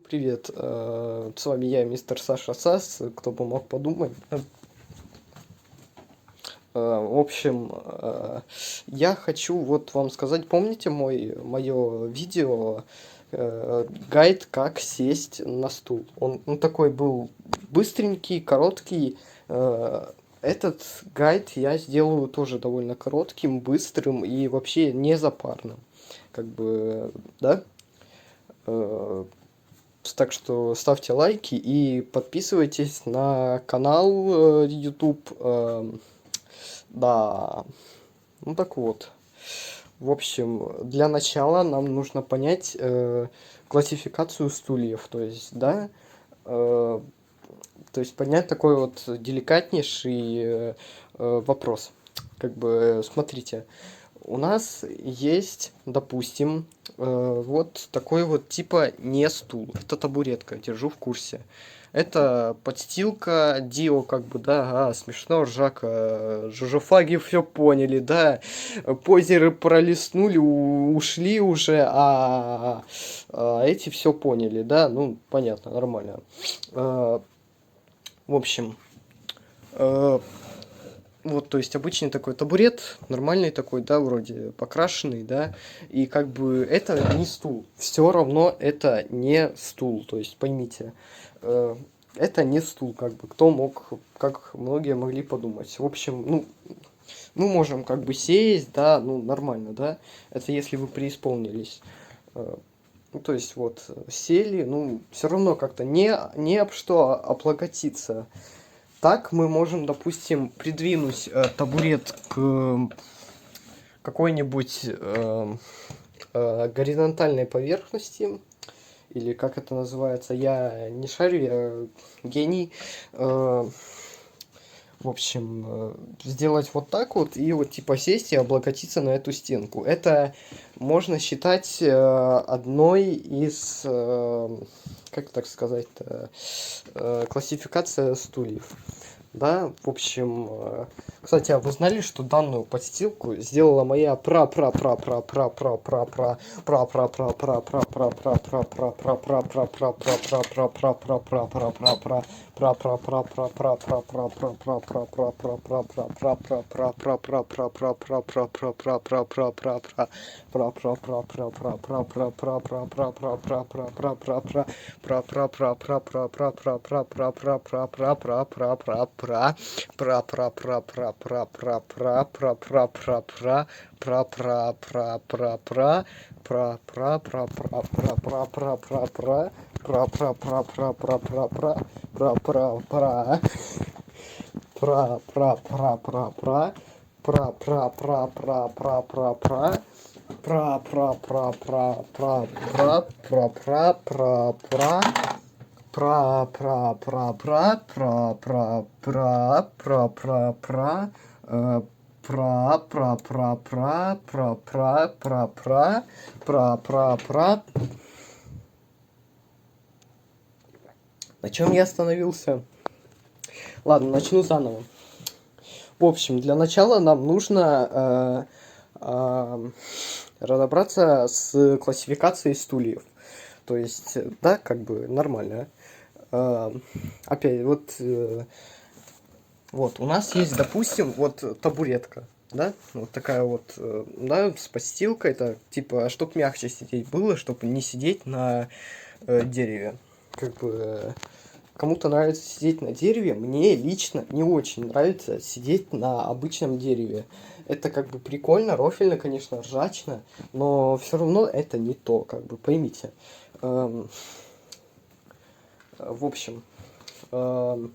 Привет, с вами я, мистер Саша Сас, кто бы мог подумать. В общем, я хочу вот вам сказать, помните мое видео, гайд, как сесть на стул? Он такой был быстренький, короткий. Этот гайд я сделаю тоже довольно коротким, быстрым и вообще не запарным. Как бы, да? Так что ставьте лайки и подписывайтесь на канал YouTube. Да, ну так вот. В общем, для начала нам нужно понять классификацию стульев. То есть, да, то есть понять такой вот деликатнейший вопрос. Как бы, смотрите, у нас есть, допустим, вот такой вот типа не стул. Это табуретка, держу в курсе. Это подстилка, Дио, как бы, да, смешно, ржака, жужофаги все поняли, да, позеры пролистнули, ушли уже, а эти все поняли, да, ну, понятно, нормально. В общем, вот, то есть обычный такой табурет, нормальный такой, да, вроде покрашенный, да, и как бы это не стул, все равно это не стул, то есть поймите, это не стул, как бы, кто мог, как многие могли подумать. В общем, ну, мы можем как бы сесть, да, ну, нормально, да, это если вы преисполнились. Ну, то есть вот сели, ну, все равно как-то не об что облокотиться. Так мы можем, допустим, придвинуть табурет к какой-нибудь горизонтальной поверхности, или как это называется, я не шарю, я гений. В общем, сделать вот так вот и вот типа сесть и облокотиться на эту стенку. Это можно считать одной из, как так сказать-то, классификация стульев. Да, в общем, кстати, а вы знали, что данную подстилку сделала моя На чем я остановился? Ладно, начну заново. В общем, для начала нам нужно разобраться с классификацией стульев. То есть, да, как бы нормально. Опять, вот у нас есть, допустим, вот табуретка, да, вот такая вот, да, с подстилкой, это типа, чтоб мягче сидеть было, чтобы не сидеть на дереве. Как бы кому-то нравится сидеть на дереве, мне лично не очень нравится сидеть на обычном дереве. Это как бы прикольно, рофильно, конечно, ржачно, но все равно это не то, как бы поймите. В общем, ну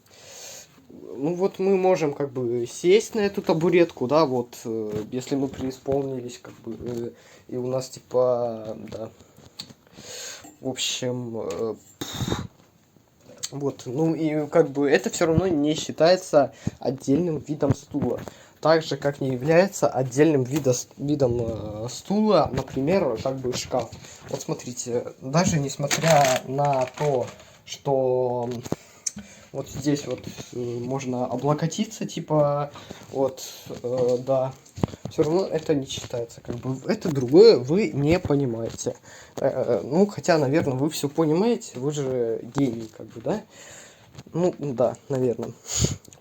вот мы можем как бы сесть на эту табуретку, да, вот, если мы преисполнились, как бы, и у нас типа, да. В общем, вот, ну и как бы это все равно не считается отдельным видом стула. Так же, как не является отдельным видом стула, например, как бы шкаф. Вот смотрите, даже несмотря на то, что вот здесь вот можно облокотиться, типа, вот, да, все равно это не считается. Как бы это другое вы не понимаете. Ну, хотя, наверное, вы все понимаете, вы же гений, как бы, да? Ну, да, наверное.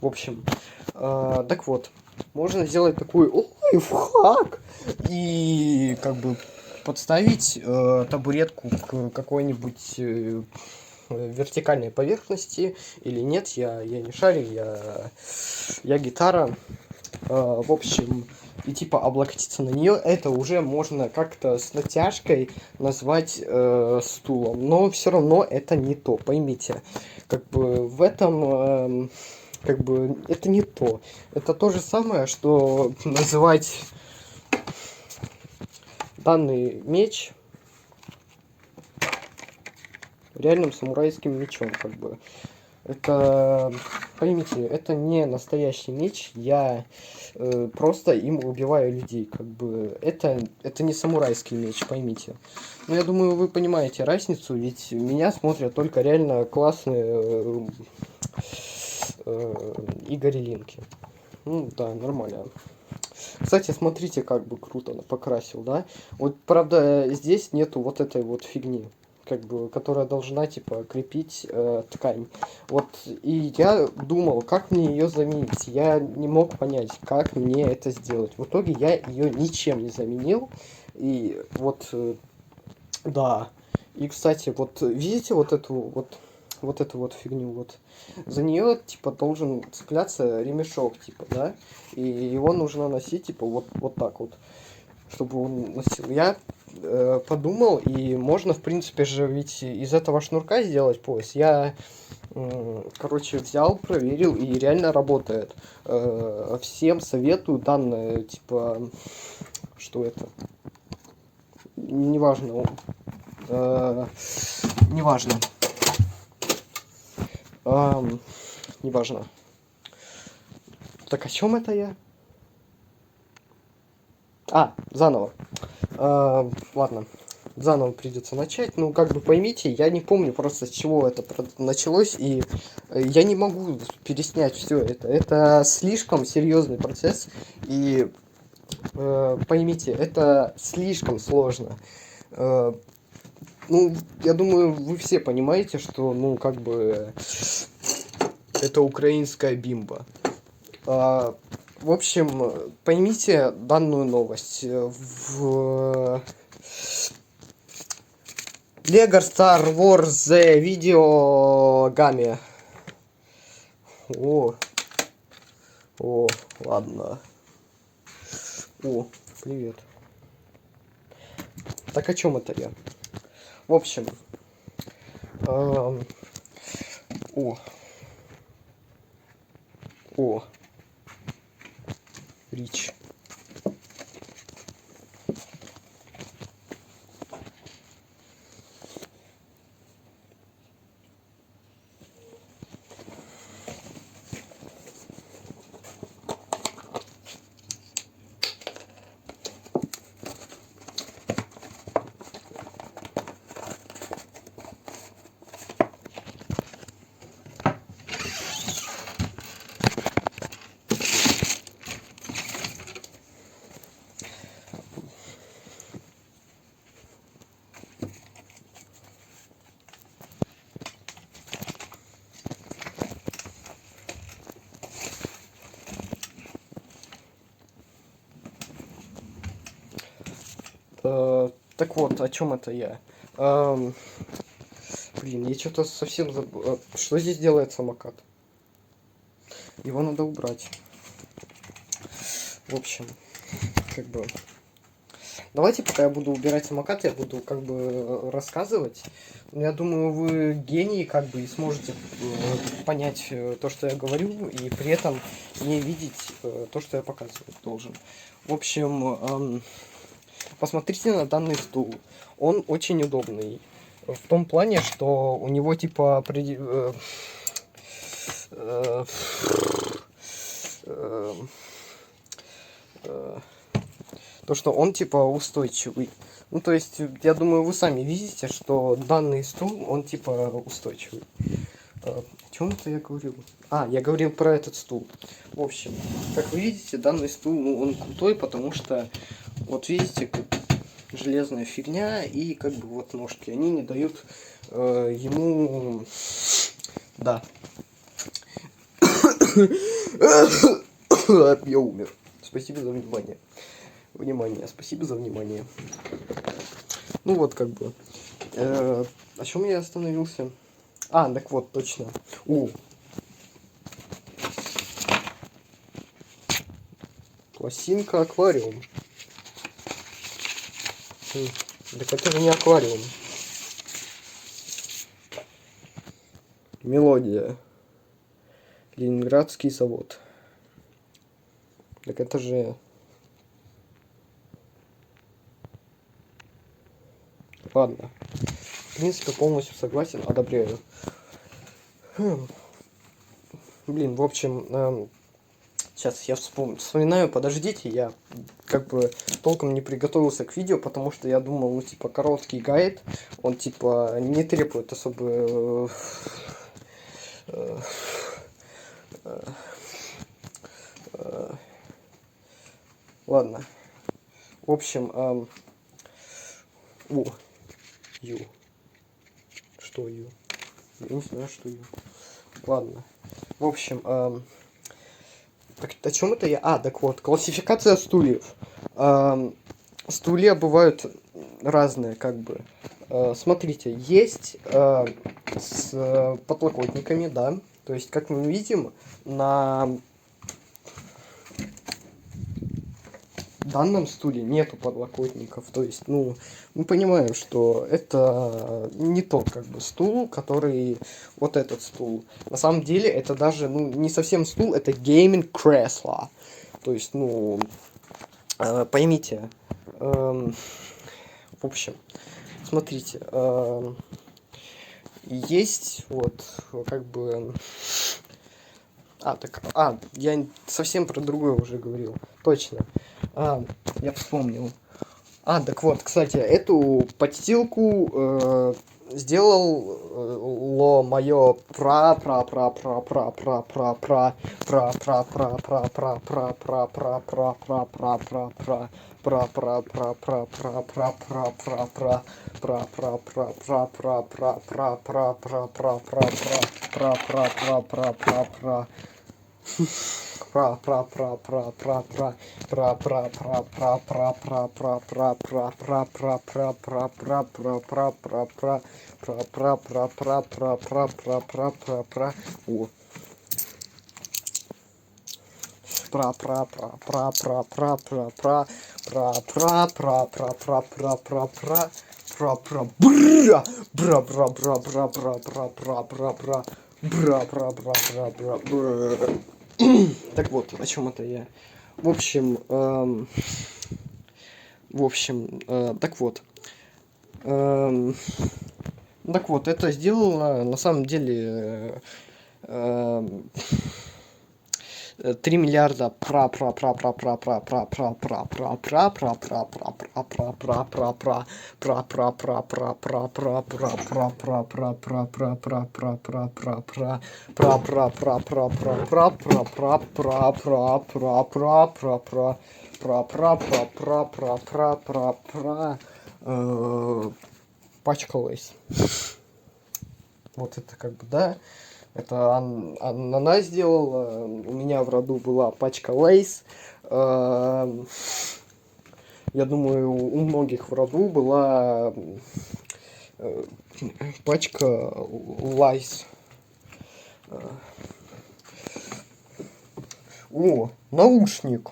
В общем, так вот, можно сделать такой лайфхак и как бы подставить табуретку к какой-нибудь вертикальной поверхности или нет, я не шарю, я гитара. В общем, и типа облокотиться на нее, это уже можно как-то с натяжкой назвать стулом, но все равно это не то, поймите. Как бы в этом, как бы это не то. Это то же самое, что называть данный меч реальным самурайским мечом, как бы. Это, поймите, это не настоящий меч, я просто им убиваю людей, как бы. Это не самурайский меч, поймите. Ну, я думаю, вы понимаете разницу, ведь меня смотрят только реально классные Игорь Линки. Ну, да, нормально. Кстати, смотрите, как бы круто покрасил, да? Вот, правда, здесь нету вот этой вот фигни, как бы, которая должна, типа, крепить ткань. Вот, и я думал, как мне ее заменить. Я не мог понять, как мне это сделать. В итоге я ее ничем не заменил. И вот, да. И, кстати, вот, видите вот эту вот фигню, вот. За нее, типа, должен цепляться ремешок, типа, да? И его нужно носить, типа, вот так вот, чтобы он носил. Я подумал, и можно, в принципе же, ведь из этого шнурка сделать пояс. Я, короче, взял, проверил, и реально работает. Всем советую данное, типа, что это? Неважно. Неважно. Неважно. Так о чем это я? Заново. Ладно. Заново придется начать. Ну, как бы поймите, я не помню просто с чего это началось, и я не могу переснять все это. Это слишком серьезный процесс, и поймите, это слишком сложно. Ну, я думаю, вы все понимаете, что, ну, как бы, это украинская бимба. В общем, поймите данную новость. В Lego Star Wars The Video Game. Ладно. Привет. Так о чем это я? В общем, Рич. Так вот, о чем это я? Блин, я что-то совсем забыл. Что здесь делает самокат? Его надо убрать. В общем, как бы... Давайте, пока я буду убирать самокат, я буду как бы рассказывать. Я думаю, вы гений, как бы, и сможете понять то, что я говорю, и при этом не видеть то, что я показывать должен. В общем, посмотрите на данный стул. Он очень удобный. В том плане, что у него типа то, что он типа устойчивый. Ну, то есть, я думаю, вы сами видите, что данный стул, он типа устойчивый. О чем это я говорил? А, я говорил про этот стул. В общем, как вы видите, данный стул, ну, он крутой, потому что, вот видите, тут железная фигня и как бы вот ножки. Они не дают ему... Да. Я умер. Спасибо за внимание. Спасибо за внимание. Ну вот как бы. О чем я остановился? А, так вот, точно. Пластинка аквариум. Так это же не аквариум. Мелодия. Ленинградский завод. Так это же... Ладно. В принципе, полностью согласен, одобряю. Блин, в общем, сейчас я вспоминаю, подождите, я как бы толком не приготовился к видео, потому что я думал, ну, типа, короткий гайд, он, типа, не требует особо... Ладно. В общем, Что Ю? Я не знаю, что Ю. Ладно. В общем, так, о чем это я? А, так вот, классификация стульев. Стулья бывают разные, как бы. Смотрите, есть с подлокотниками, да. То есть, как мы видим, на данном стуле нету подлокотников. То есть, ну, мы понимаем, что это не тот, как бы, стул, который... Вот этот стул. На самом деле, это даже, ну, не совсем стул, это гейминг-кресло. То есть, ну, поймите. В общем, смотрите. Есть, вот, как бы... я совсем про другое уже говорил. Точно. Я вспомнил. Так вот, кстати, эту подстилку сделал мое Так вот, о чем это я? В общем, так вот. Так вот, это сделано на самом деле 3 миллиарда пачка Лейс. Вот это как бы, да. Это она сделала. У меня в роду была пачка Лейс. Я думаю, у многих в роду была пачка Лайс. Наушник.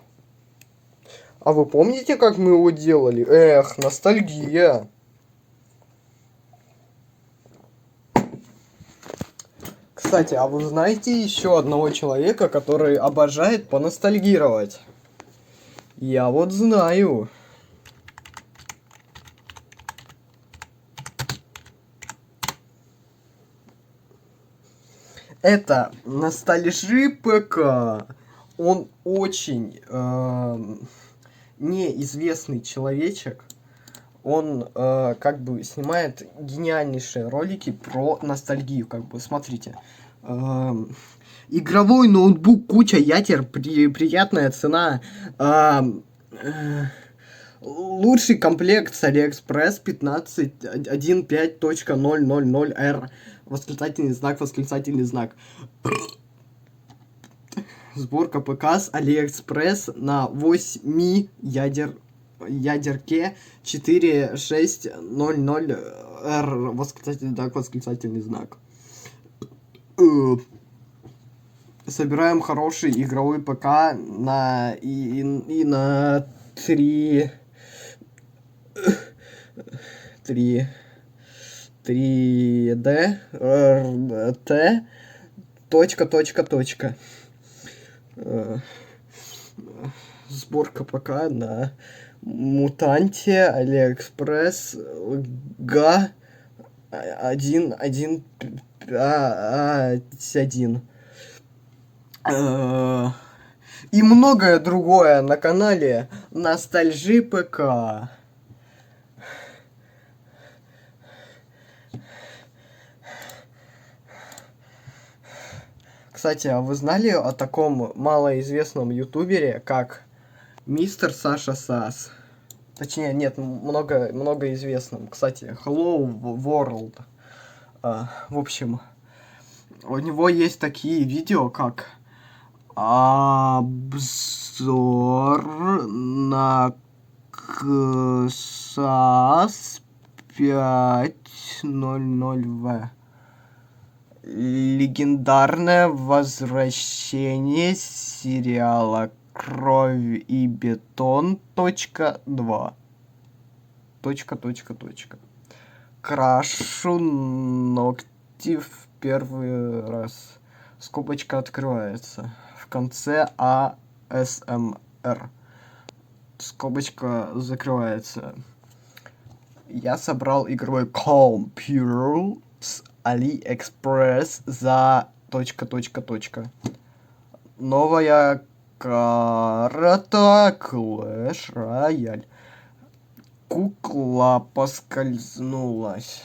А вы помните, как мы его делали? Эх, ностальгия. Кстати, а вы знаете еще одного человека, который обожает поностальгировать? Я вот знаю. Это Ностальжи ПК. Он очень неизвестный человечек. он как бы снимает гениальнейшие ролики про ностальгию, как бы, смотрите. Игровой ноутбук, куча ядер, приятная цена. Лучший комплект с Алиэкспресс 15.1.5.000R. Восклицательный знак, восклицательный знак. Сборка ПК с Алиэкспресс на 8 ядерке 4600R. Восклицательный знак, восклицательный знак. Собираем хороший игровой ПК на и на 3D RT точка. Сборка ПК на Мутанте, Алиэкспресс, га 1.1.5.1. И многое другое на канале Ностальжи ПК. Кстати, а вы знали о таком малоизвестном ютубере, как Мистер Саша Сас? Точнее, нет, много известным. Кстати, Hello World. В общем, у него есть такие видео, как обзор на КСАС 500В. Легендарное возвращение сериала «Кровь и бетон. 2. Крашу ногти в первый раз. Скобочка открывается. В конце АСМР. Скобочка закрывается. Я собрал игровой компьютер с AliExpress за ... Новая карта Clash Royale. Кукла поскользнулась.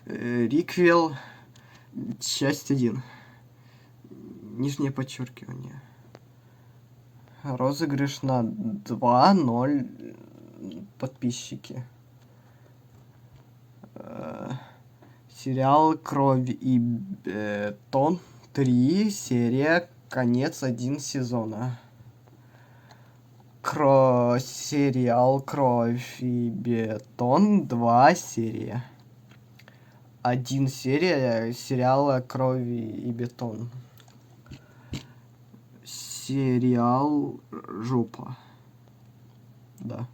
Риквел, часть 1. Нижнее подчеркивание. Розыгрыш на 2.0 подписчики. Сериал «Кровь и бетон» 3 серия, конец 1 сезона. Сериал «Кровь и бетон» 2 серия. 1 серия сериала «Кровь и бетон». Сериал «Жопа». Да.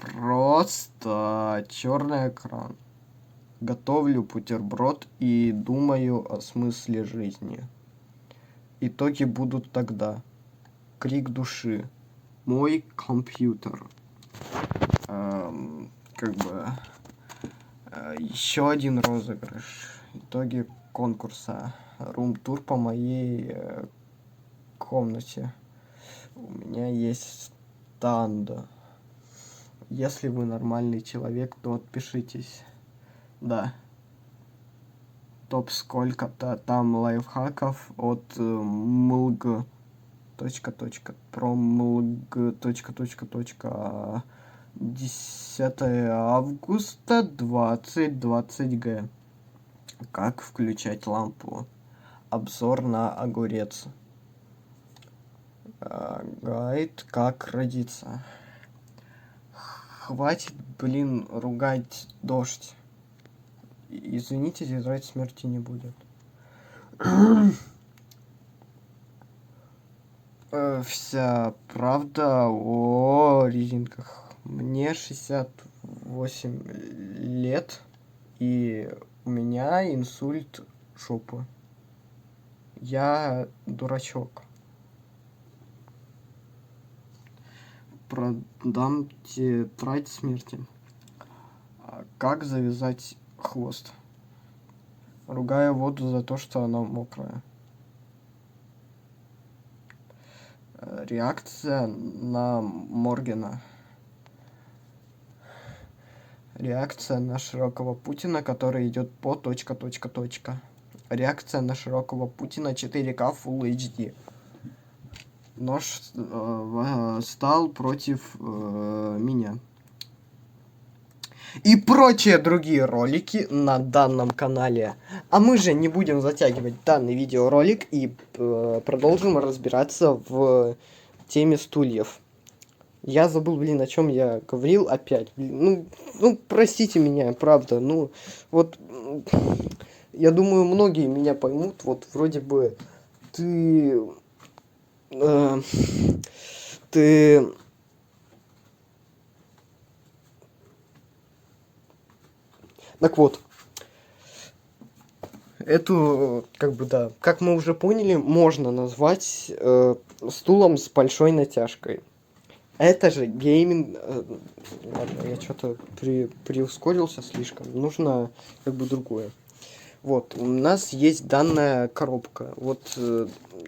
Просто черный экран. Готовлю бутерброд и думаю о смысле жизни. Итоги будут тогда. Крик души. Мой компьютер. Еще один розыгрыш. Итоги конкурса. Рум-тур по моей комнате. У меня есть станда. Если вы нормальный человек, то отпишитесь. Да. Топ сколько-то там лайфхаков от mlg. Про mlg. 10 августа 2020 г. Как включать лампу? Обзор на огурец. Гайд как родиться. Хватит, ругать дождь. Извините, тетрадь смерти не будет. Вся правда о резинках. Мне 68 лет, и у меня инсульт жопы. Я дурачок. Продам тетрадь смерти. Как завязать хвост? Ругая воду за то, что она мокрая. Реакция на Моргена. Реакция на широкого Путина, который идет по ... Реакция на широкого Путина 4К Full HD. Нож стал против меня. И прочие другие ролики на данном канале. А мы же не будем затягивать данный видеоролик и продолжим разбираться в теме стульев. Я забыл, блин, о чем я говорил опять. Блин, ну, простите меня, правда. Ну, вот, я думаю, многие меня поймут. Вот, вроде бы, ты... Так вот, эту, как бы, да, как мы уже поняли, можно назвать стулом с большой натяжкой. Это же гейминг... ладно, я что-то приускорился слишком. Нужно, как бы, другое. Вот, у нас есть данная коробка. Вот,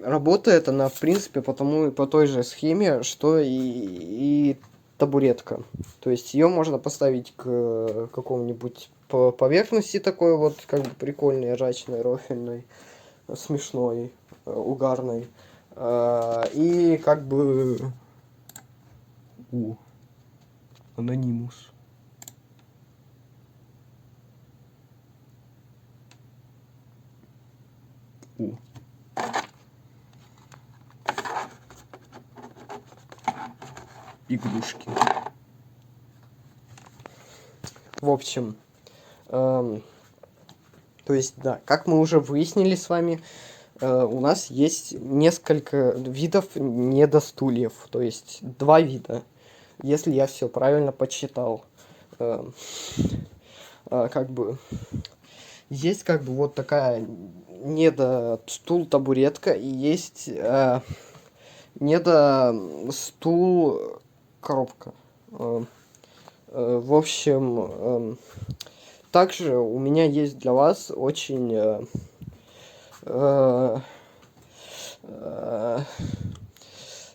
работает она, в принципе, по той же схеме, что и табуретка. То есть ее можно поставить к какому-нибудь поверхности такой вот, как бы, прикольной, рачной, рофельной, смешной, угарной. И как бы... Анонимус. Игрушки. В общем, то есть, да, как мы уже выяснили с вами, у нас есть несколько видов недостульев, то есть 2 вида, если я все правильно подсчитал. Как бы есть, как бы, вот такая недостул-табуретка, и есть недостул-коробка. В общем, также у меня есть для вас очень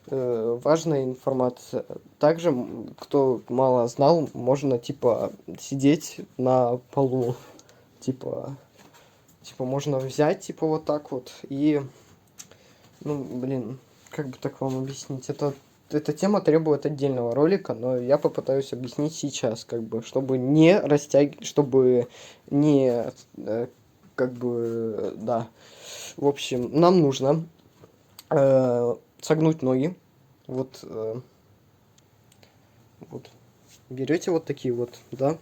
важная информация. Также, кто мало знал, можно, типа, сидеть на полу. Типа можно взять, типа, вот так вот и... Ну, блин, как бы так вам объяснить? Эта тема требует отдельного ролика, но я попытаюсь объяснить сейчас, как бы, чтобы не растягивать, чтобы не, как бы, да. В общем, нам нужно согнуть ноги. Вот, вот. Берете вот такие вот, да?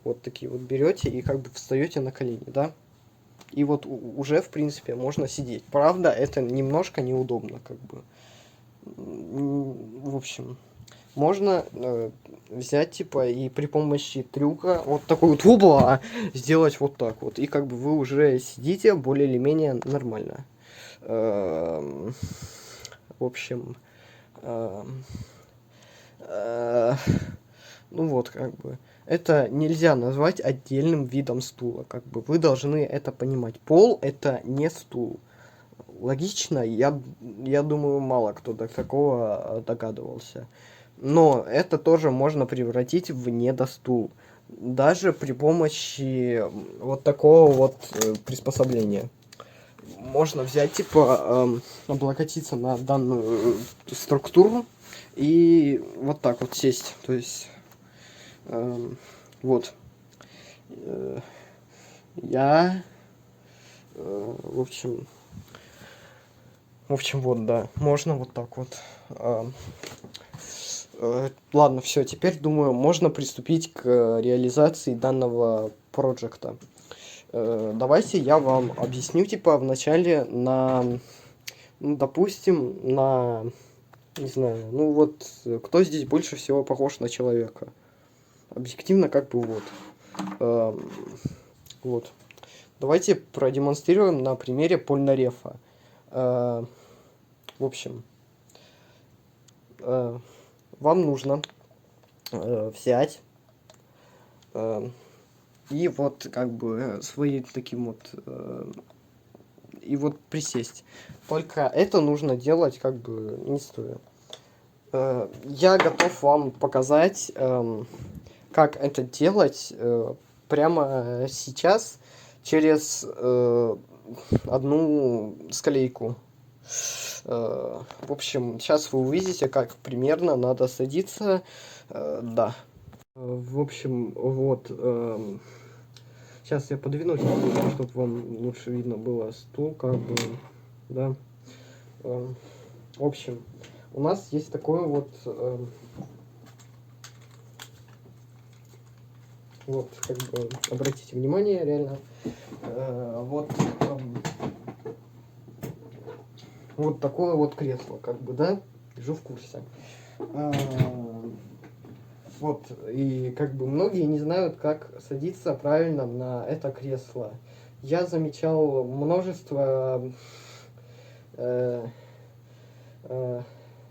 Вот такие вот берете и как бы встаете на колени, да? И вот уже, в принципе, можно сидеть. Правда, это немножко неудобно, как бы. В общем, можно взять, типа, и при помощи трюка вот такой вот опа сделать вот так вот. И как бы вы уже сидите более или менее нормально. В общем, ну вот, как бы. Это нельзя назвать отдельным видом стула. Как бы вы должны это понимать. Пол это не стул. Логично, я думаю, мало кто до такого догадывался. Но это тоже можно превратить в недостул. Даже при помощи вот такого вот приспособления. Можно взять, типа, облокотиться на данную структуру и вот так вот сесть. То есть, вот. Я, в общем, вот, да, можно вот так вот. Ладно, все, теперь, думаю, можно приступить к реализации данного проекта. Давайте я вам объясню, типа, вначале на, ну, допустим, на, не знаю, ну вот, кто здесь больше всего похож на человека? Объективно, как бы, вот. Вот. Давайте продемонстрируем на примере Польнарефа. В общем, вам нужно взять и вот, как бы, своим таким вот и вот присесть. Только это нужно делать как бы не стоя. Я готов вам показать, как это делать прямо сейчас через одну склейку. В общем, сейчас вы увидите, как примерно надо садиться. Да. В общем, вот. Сейчас я подвинусь, чтобы вам лучше видно было стул, как бы, да. В общем, у нас есть такое вот, вот, как бы, обратите внимание, реально, вот, вот такое вот кресло, как бы, да, держу в курсе. Вот, и как бы многие не знают, как садиться правильно на это кресло. Я замечал множество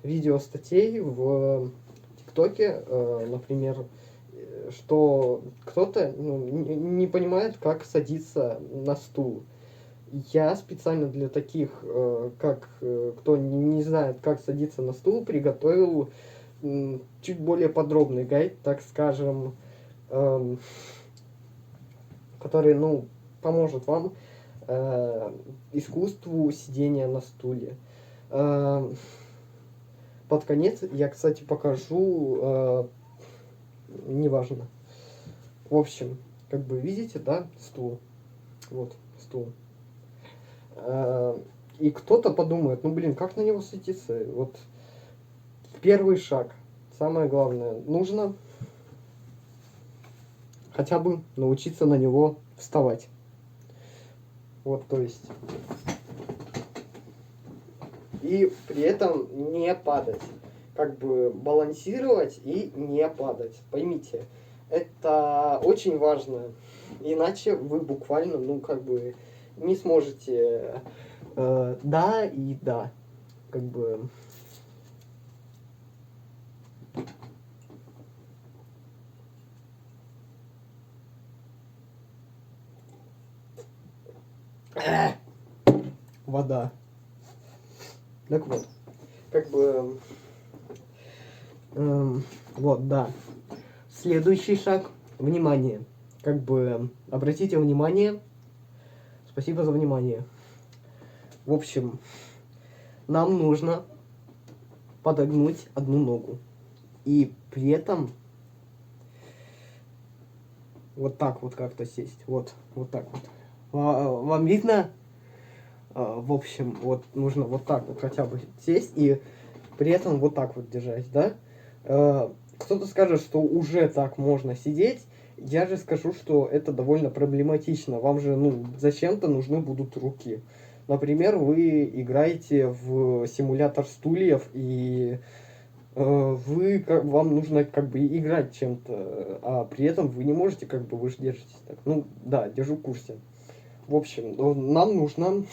видеостатей в ТикТоке, например, что кто-то не понимает, как садиться на стул. Я специально для таких, кто не знает, как садиться на стул, приготовил чуть более подробный гайд, так скажем, который, поможет вам искусству сидения на стуле. Под конец я, кстати, покажу, неважно. В общем, как бы видите, да, стул. Вот, стул. И кто-то подумает, как на него садиться? Вот первый шаг. Самое главное, нужно хотя бы научиться на него вставать. Вот, то есть. И при этом не падать. Как бы балансировать и не падать. Поймите, это очень важно. Иначе вы буквально, не сможете да и да. Как бы... Вода. Так вот, как бы, вот, да. Следующий шаг, внимание. Как бы, обратите внимание. Спасибо за внимание. В общем, нам нужно подогнуть одну ногу. И при этом вот так вот как-то сесть. Вот так вот. Вам видно? В общем, вот нужно вот так вот хотя бы сесть и при этом вот так вот держать, да? Кто-то скажет, что уже так можно сидеть. Я же скажу, что это довольно проблематично. Вам же, зачем-то нужны будут руки. Например, вы играете в симулятор стульев, и вам нужно как бы играть чем-то, а при этом вы не можете, вы же держитесь так. Да, держу в курсе. В общем, нам нужно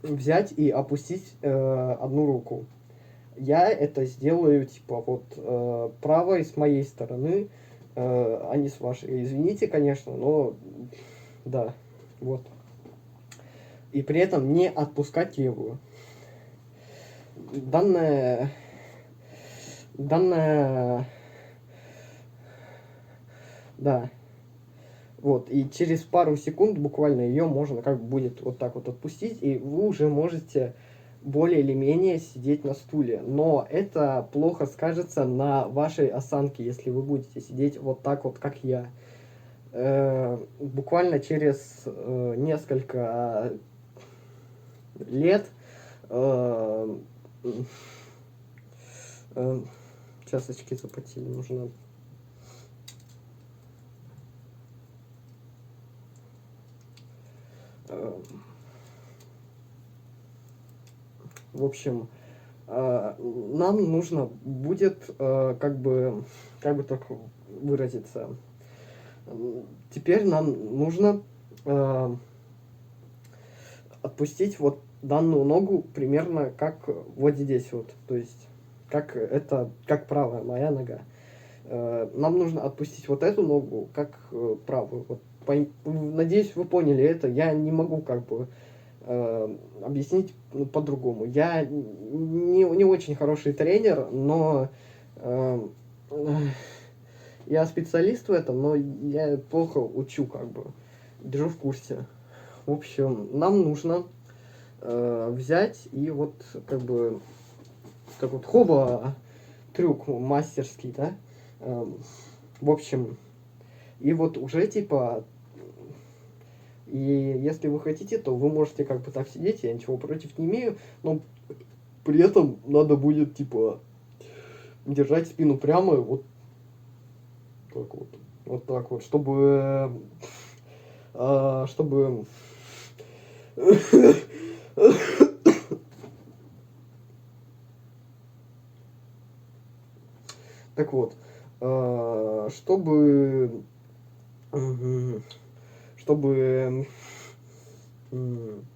взять и опустить одну руку. Я это сделаю, правой с моей стороны, а не с вашей. Извините, конечно, но да, вот. И при этом не отпускать левую. Данная, да. Вот, и через пару секунд буквально ее можно будет вот так вот отпустить, и вы уже можете более или менее сидеть на стуле. Но это плохо скажется на вашей осанке, если вы будете сидеть вот так вот, как я. Буквально через несколько лет сейчас очки запотели, нужно. В общем, нам нужно будет, как бы так выразиться. Теперь нам нужно отпустить вот данную ногу примерно как вот здесь вот. То есть, как правая моя нога. Нам нужно отпустить вот эту ногу, как правую. Вот Надеюсь, вы поняли это. Я не могу как бы объяснить по-другому. Я не очень хороший тренер, но я специалист в этом, но я плохо учу как бы. Держу в курсе. В общем, нам нужно взять и вот как бы как вот хоба трюк мастерский, да. В общем, и вот уже типа, и если вы хотите, то вы можете как бы так сидеть, я ничего против не имею, но при этом надо будет типа держать спину прямо, вот так вот, чтобы так вот, чтобы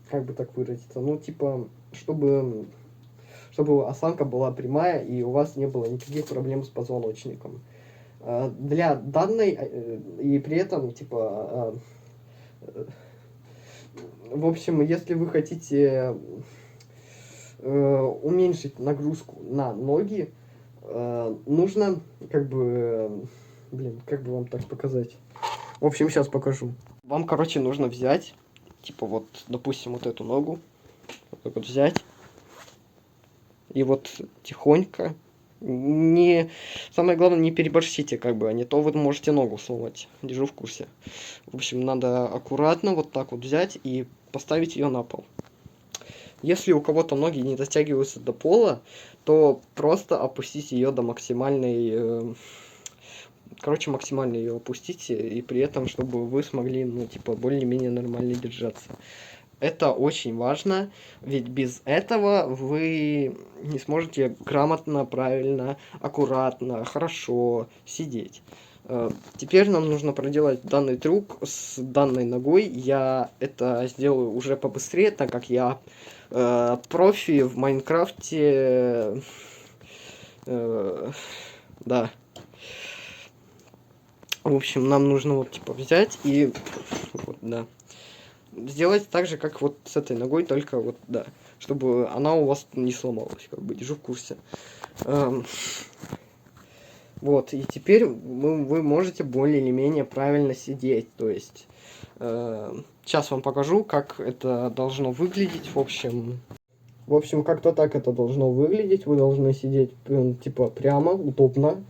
как бы так выразиться, ну типа, чтобы осанка была прямая и у вас не было никаких проблем с позвоночником. Для данной и при этом типа в общем, если вы хотите уменьшить нагрузку на ноги, нужно как бы, как бы вам так показать. В общем, сейчас покажу. Вам, короче, нужно взять, типа вот, допустим, вот эту ногу, вот так вот взять, и вот тихонько, самое главное, не переборщите, как бы, а не то вы можете ногу сломать, держу в курсе. В общем, надо аккуратно вот так вот взять и поставить ее на пол. Если у кого-то ноги не дотягиваются до пола, то просто опустите ее до максимальной, короче, максимально ее опустите, и при этом, чтобы вы смогли, ну, типа, более-менее нормально держаться. Это очень важно, ведь без этого вы не сможете грамотно, правильно, аккуратно, хорошо сидеть. Теперь нам нужно проделать данный трюк с данной ногой. Я это сделаю уже побыстрее, так как я профи в Майнкрафте. Да. В общем, нам нужно вот типа взять и вот, да, сделать так же, как вот с этой ногой, только вот, да, чтобы она у вас не сломалась, как бы, держу в курсе. Вот, и теперь вы можете более или менее правильно сидеть, то есть, сейчас вам покажу, как это должно выглядеть, в общем, как-то так это должно выглядеть, вы должны сидеть, типа, прямо, удобно,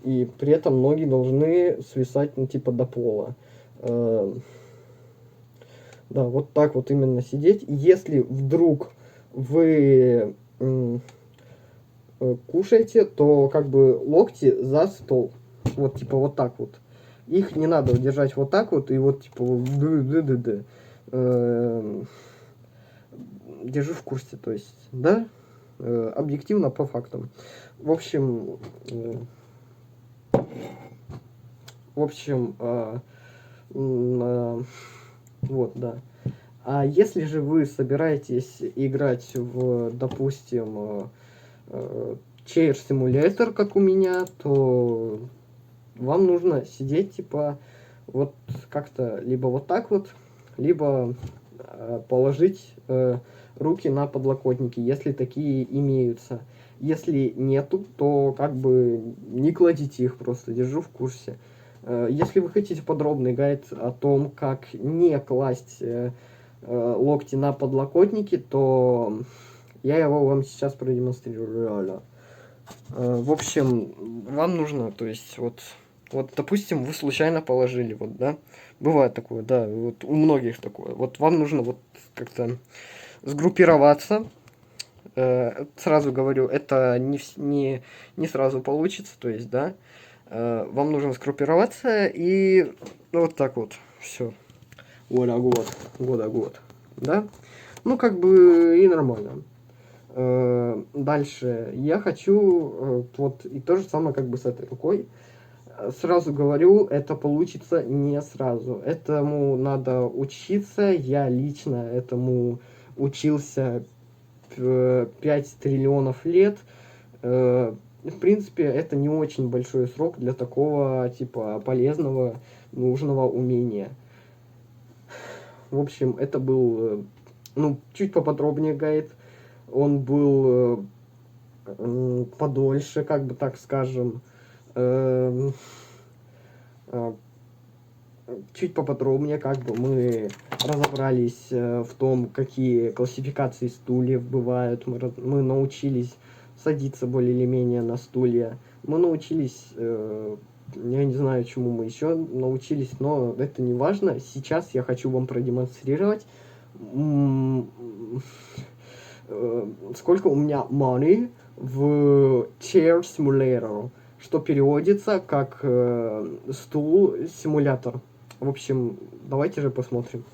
и при этом ноги должны свисать, ну, типа, до пола. Да, вот так вот именно сидеть. Если вдруг вы кушаете, то как бы локти за стол. Вот типа вот так вот. Их не надо держать вот так вот и вот типа держу в курсе, то есть, да, объективно по фактам. В общем, вот, да. А если же вы собираетесь играть в, допустим, Chair Simulator, как у меня, то вам нужно сидеть, типа, вот как-то либо вот так вот, либо положить руки на подлокотники, если такие имеются. Если нету, то как бы не кладите их, просто держу в курсе. Если вы хотите подробный гайд о том, как не класть локти на подлокотники, то я его вам сейчас продемонстрирую. В общем, вам нужно, то есть, вот, допустим, вы случайно положили, вот, да, бывает такое, да, вот у многих такое, вот вам нужно вот как-то сгруппироваться, сразу говорю, это не сразу получится, то есть, да, вам нужно сгруппироваться и вот так вот, все, год, да, ну, как бы и нормально. Дальше я хочу вот и то же самое как бы с этой рукой. Сразу говорю, это получится не сразу. Этому надо учиться. Я лично этому учился 5 триллионов лет. В принципе, это не очень большой срок для такого типа полезного, нужного умения. В общем, это был, ну, чуть поподробнее гайд. Он был подольше, как бы так скажем. Эм, э, Чуть поподробнее, как бы мы разобрались в том, какие классификации стульев бывают. Мы научились садиться более или менее на стулья. Мы научились, я не знаю, чему мы еще научились, но это не важно. Сейчас я хочу вам продемонстрировать, сколько у меня money в Chair Simulator, что переводится как стул-симулятор. В общем, давайте же посмотрим.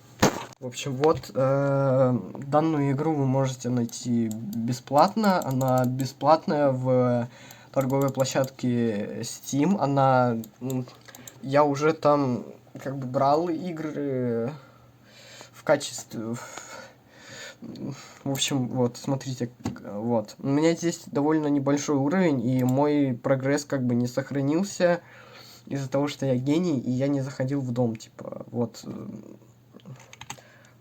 В общем, вот данную игру вы можете найти бесплатно. Она бесплатная в торговой площадке Steam. Она, я уже там как бы брал игры в качестве. В общем, вот, смотрите, вот. У меня здесь довольно небольшой уровень, и мой прогресс как бы не сохранился из-за того, что я гений, и я не заходил в дом, типа, вот.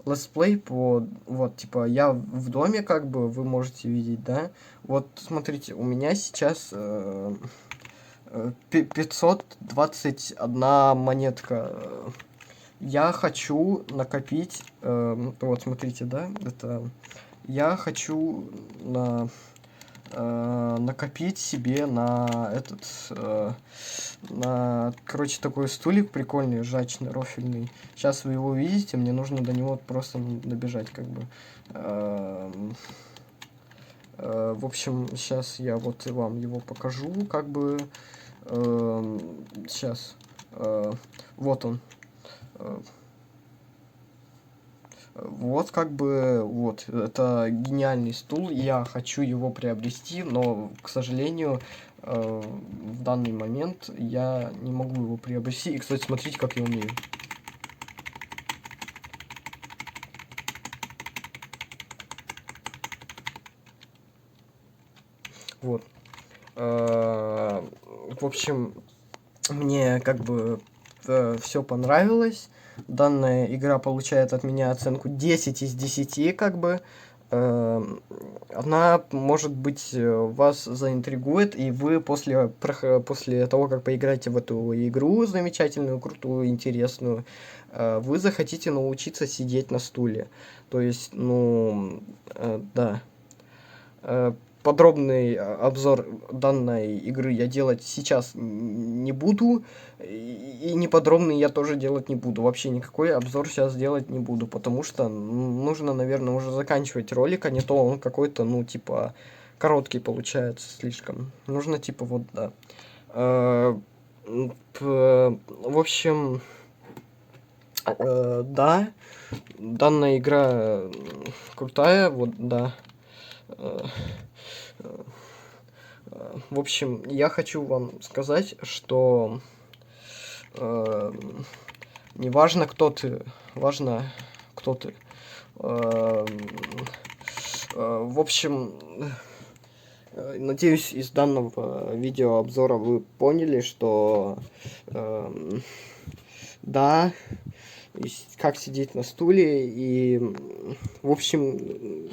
Летсплей по, вот, типа, я в доме, как бы, вы можете видеть, да. Вот, смотрите, у меня сейчас 521 монетка. Я хочу накопить, вот, смотрите, да, это... Я хочу накопить себе на этот, короче, такой стулик прикольный, жачный, рофельный. Сейчас вы его увидите, мне нужно до него просто добежать, как бы. В общем, сейчас я вот вам его покажу, как бы. Сейчас. Вот он. Вот, как бы, вот, это гениальный стул, я хочу его приобрести, но, к сожалению, в данный момент я не могу его приобрести. И, кстати, смотрите, как я умею. Вот. В общем, мне, как бы, все понравилось. Данная игра получает от меня оценку 10 из 10, как бы. Она, может быть, вас заинтригует, и вы после того, как поиграете в эту игру замечательную, крутую, интересную, вы захотите научиться сидеть на стуле. То есть, ну, да. Подробный обзор данной игры я делать сейчас не буду, и неподробный я тоже делать не буду. Вообще никакой обзор сейчас делать не буду, потому что нужно, наверное, уже заканчивать ролик, а не то он какой-то, ну, типа, короткий получается слишком. Нужно, типа, вот, да. В общем, да, данная игра крутая, вот, да. В общем, я хочу вам сказать, что не важно, кто ты, важно, кто ты. В общем, надеюсь, из данного видеообзора вы поняли, что да, как сидеть на стуле, и, в общем...